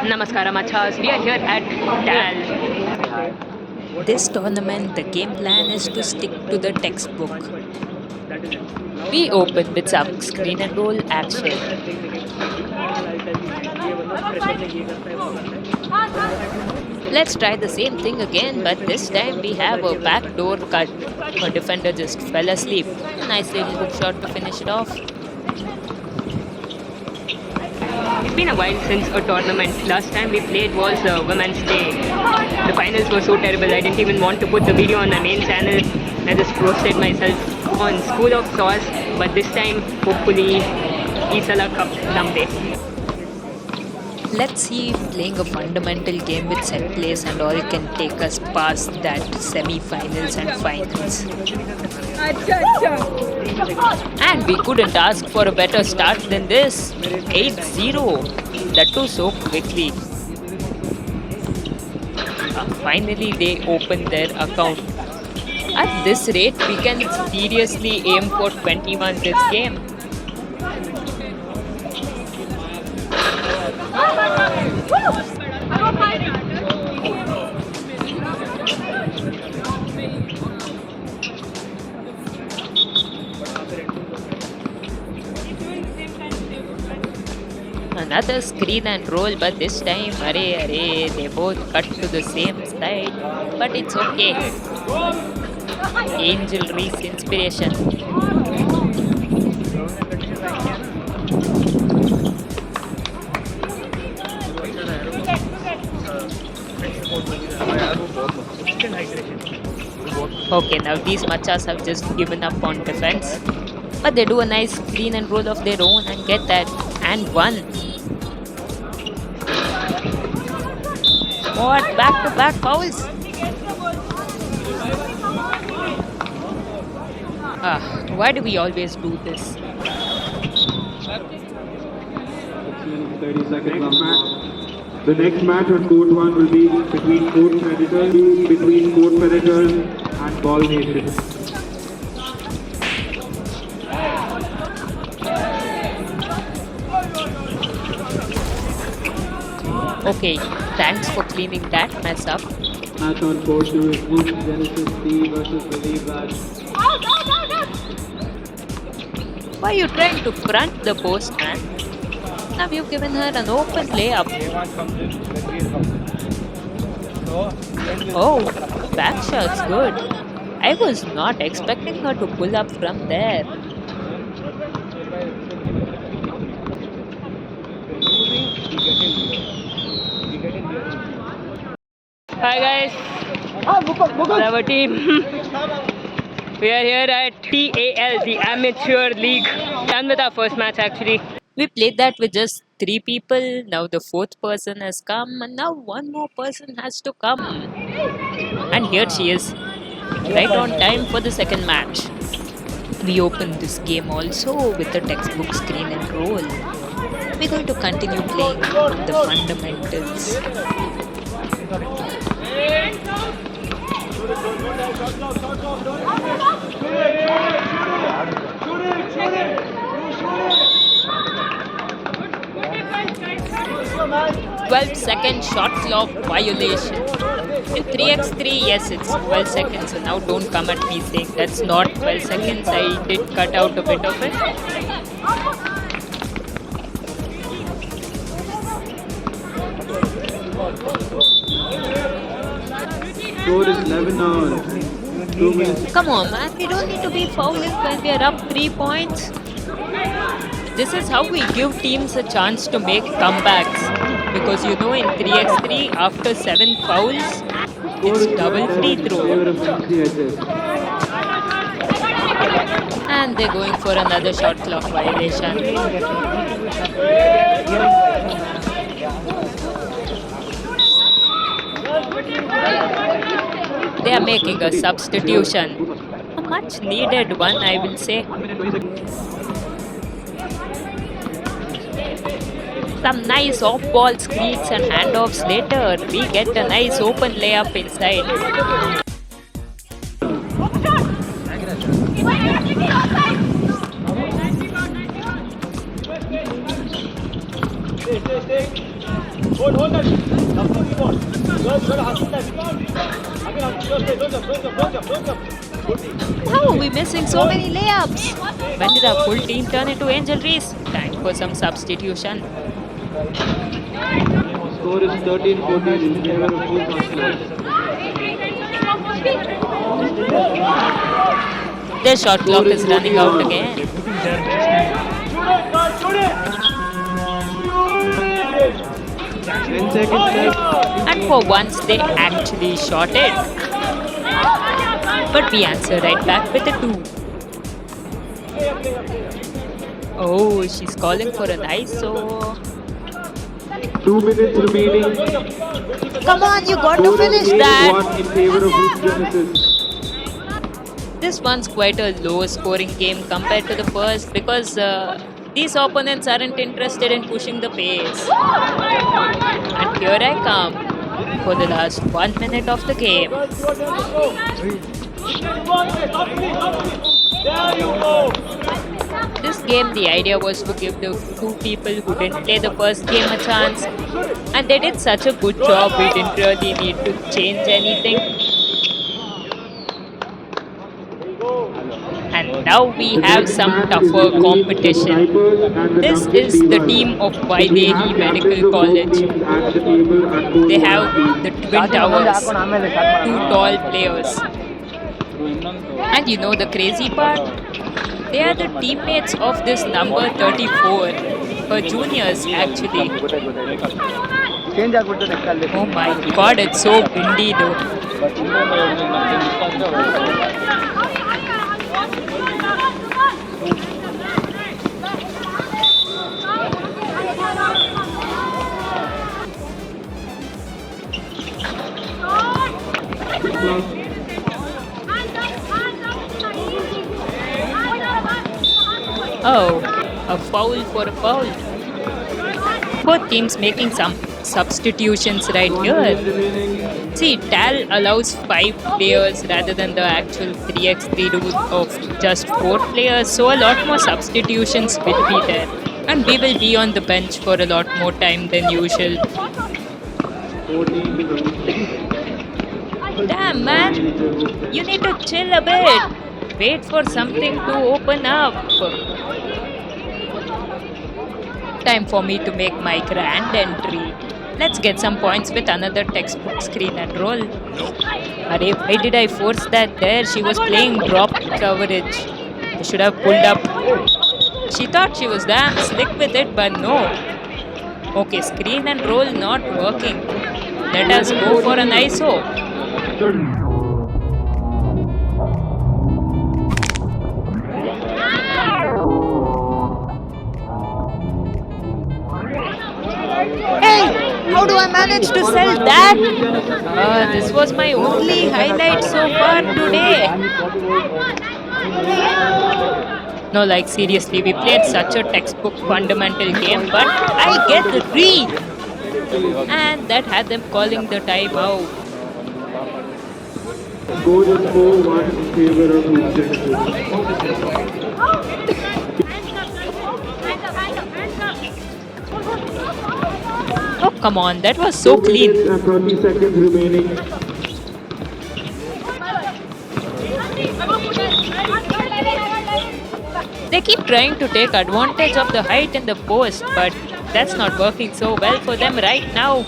Namaskara Machas, we are here at DAL. This tournament, the game plan is to stick to the textbook. We open with some screen and roll action. Let's try the same thing again, but this time we have a backdoor cut. Our defender just fell asleep. Nice little hook shot to finish it off. It's been a while since a tournament. Last time we played was Women's Day. The finals were so terrible, I didn't even want to put the video on my main channel. I just roasted myself on School of Sauce, but this time, hopefully, Isala Cup Namde. Let's see if playing a fundamental game with set plays and all can take us past that semi-finals and finals. And we couldn't ask for a better start than this. 8-0. That too so quickly. Finally they opened their account. At this rate, we can seriously aim for 21 this game. Another screen and roll, but this time, they both cut to the same side. But it's okay. Angel Reese inspiration. Okay, now these machas have just given up on defense. But they do a nice screen and roll of their own and get that. And one. What? Back-to-back fouls? Why do we always do this? 30 seconds left. The next match on court 1 will be between Court Predators and Ball Nation. Okay, thanks for cleaning that mess up. Match on court 2 is Moose Genesis B versus Believe That. Why are you trying to front the post, man? Now you've given her an open layup. Oh, back shot's good. I was not expecting her to pull up from there. Hi guys, our team. We are here at TAL, the Amateur League. Done with our first match actually. We played that with just 3 people. Now the 4th person has come, and now one more person has to come. And here she is, right on time for the second match. We opened this game also with the textbook screen and roll. We're going to continue playing the fundamentals. "12-second shot clock violation." In 3x3, yes, it's 12 seconds. So now don't come at me saying that's not 12 seconds. I did cut out a bit of it. Score is 11 now. 2 minutes. Come on, man. We don't need to be fouling when we are up 3 points. This is how we give teams a chance to make comebacks. Because you know, in 3x3, after 7 fouls, it's double free throw. And they're going for another shot clock violation. They are making a substitution. A much needed one, I will say. Some nice off-ball screens and handoffs later. We get a nice open layup inside. How are we missing so many layups? When did our full team turn into Angel Reese? Time for some substitution. Score is 13-14 in favor of both Arsenal. Their shot clock is running out again. 10 seconds left. And for once they actually shot it. But we answer right back with a 2. Oh, she's calling for an ISO. 2 minutes remaining. Come on, you got to Score is finish that. 8-1 in favor of Hoops Genesis. This one's quite a low scoring game compared to the first because these opponents aren't interested in pushing the pace. And here I come for the last 1 minute of the game. This game, the idea was to give the 2 people who didn't play the first game a chance, and they did such a good job, we didn't really need to change anything. And now we have some tougher competition. This is the team of Vaidehi Medical College. They have the Twin Towers, 2 tall players. And you know the crazy part? They are the teammates of this number 34, her juniors actually. Oh my god, it's so windy though. Oh, a foul for a foul. Both teams making some substitutions right here. See, Tal allows 5 players rather than the actual 3x3 rule of just 4 players, so a lot more substitutions will be there. And we will be on the bench for a lot more time than usual. Damn man, you need to chill a bit. Wait for something to open up. Time for me to make my grand entry. Let's get some points with another textbook screen and roll. Arey, why did I force that there? She was playing drop coverage. I should have pulled up. She thought she was damn slick with it, but no. Okay, screen and roll not working. Let us go for an ISO. Hey, how do I manage to sell that? This was my only highlight so far today. No, like seriously, we played such a textbook fundamental game, but I get the read. And that had them calling the timeout. Score is 4-1 in favor of Hoops Genesis. Oh, come on, that was so 2 clean. minutes and 30 seconds remaining. They keep trying to take advantage of the height in the post, but that's not working so well for them right now.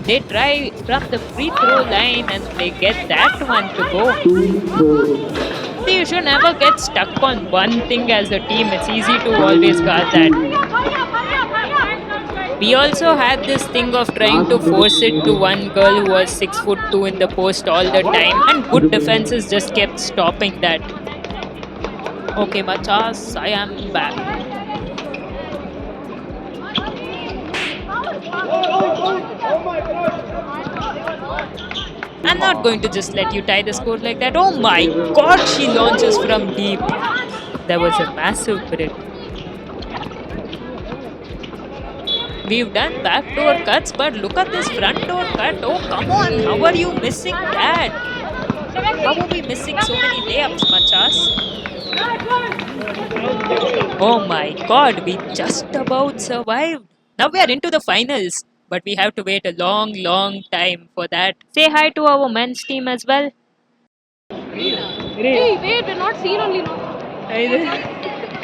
They try from the free throw line and they get that one to go. 2-4. You should never get stuck on one thing as a team. It's easy to always guard that. We also had this thing of trying to force it to one girl who was 6'2" in the post all the time, and good defenses just kept stopping that. Okay, machas, I am back. I'm not going to just let you tie the score like that. Oh my god, she launches from deep. That was a massive brick. We've done backdoor cuts, but look at this front door cut. Oh, come on. How are you missing that? How are we missing so many layups, machas? Oh my god, we just about survived. Now we are into the finals. but we have to wait a long, long time for that. Say hi to our men's team as well. Hey, wait, we're not seen only now.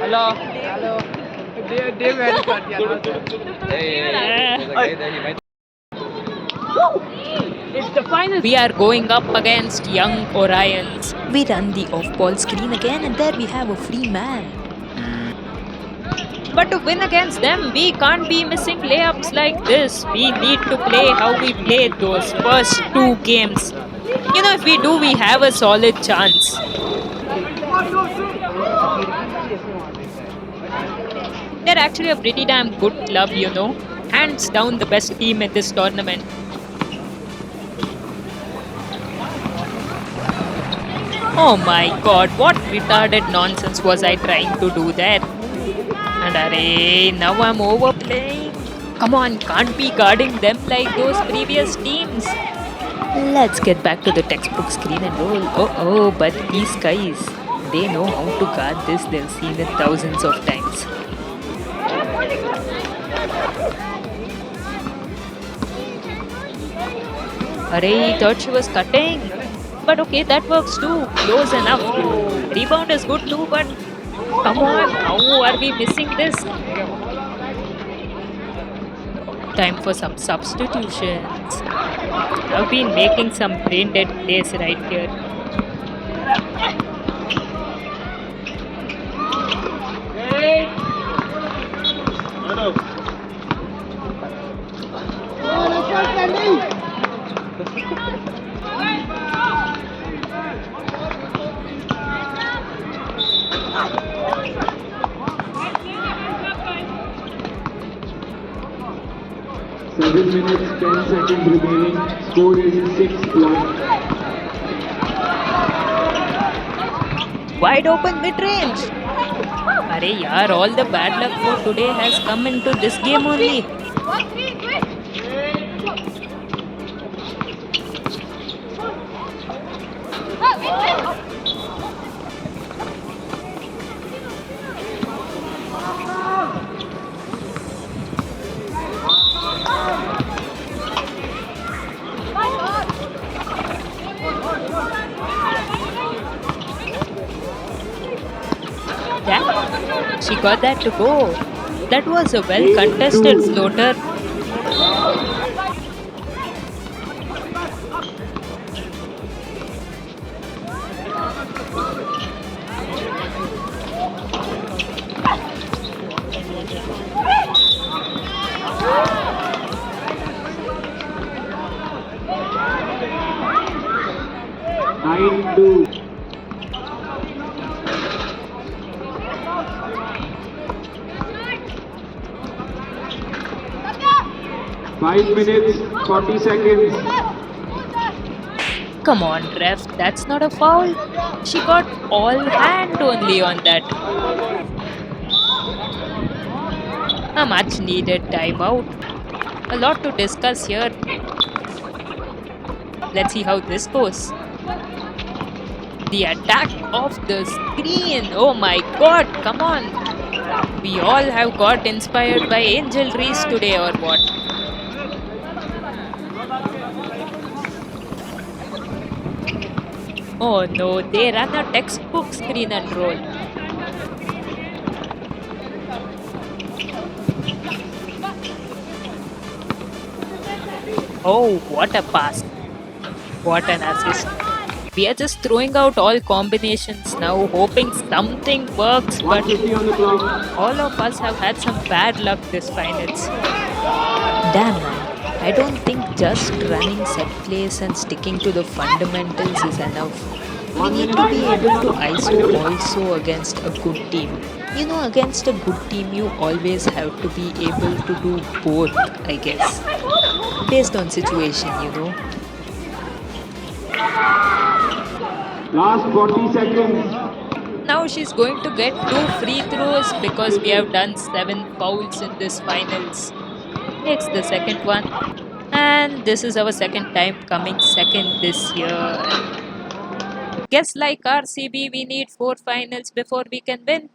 Hello. Hello. They very cut. It's the final. We are going up against Young Orions. We run the off-ball screen again, and there we have a free man. But to win against them, we can't be missing layups like this. We need to play how we played those first two games. You know, if we do, we have a solid chance. They're actually a pretty damn good club, you know. Hands down the best team in this tournament. Oh my god, what retarded nonsense was I trying to do there? And array, now I'm overplaying. Come on, can't be guarding them like those previous teams. Let's get back to the textbook screen and roll. Oh, but these guys, they know how to guard this. They've seen it thousands of times. Array, thought she was cutting. But okay, that works too. Close enough. Rebound is good too, but come on, how are we missing this? Time for some substitutions. I've been making some brain dead plays right here. Seven minutes, 10 seconds remaining. Score is 6-1. Wide open mid-range. Arey yaar, all the bad luck for today has come into this game only. Yeah, she got that to go. That was a well contested floater. Nine two. Five minutes, 40 seconds. Come on, ref, that's not a foul. She got all hand only on that. A much needed timeout. A lot to discuss here. Let's see how this goes. The attack of the screen. Oh my god, come on. We all have got inspired by Angel Reese today or what? Oh no, they run a textbook screen and roll. Oh, what a pass. What an assist. We are just throwing out all combinations now, hoping something works, but 150 on the clock. all of us have had some bad luck this finals. Damn man. I don't think just running set plays and sticking to the fundamentals is enough. We need to be able to ISO also against a good team. You know, against a good team, you always have to be able to do both, I guess. Based on situation, you know. Last 40 seconds. Now she's going to get 2 free throws because we have done 7 fouls in this finals. It's the second one. And this is our second time coming second this year. Guess like RCB, we need 4 finals before we can win.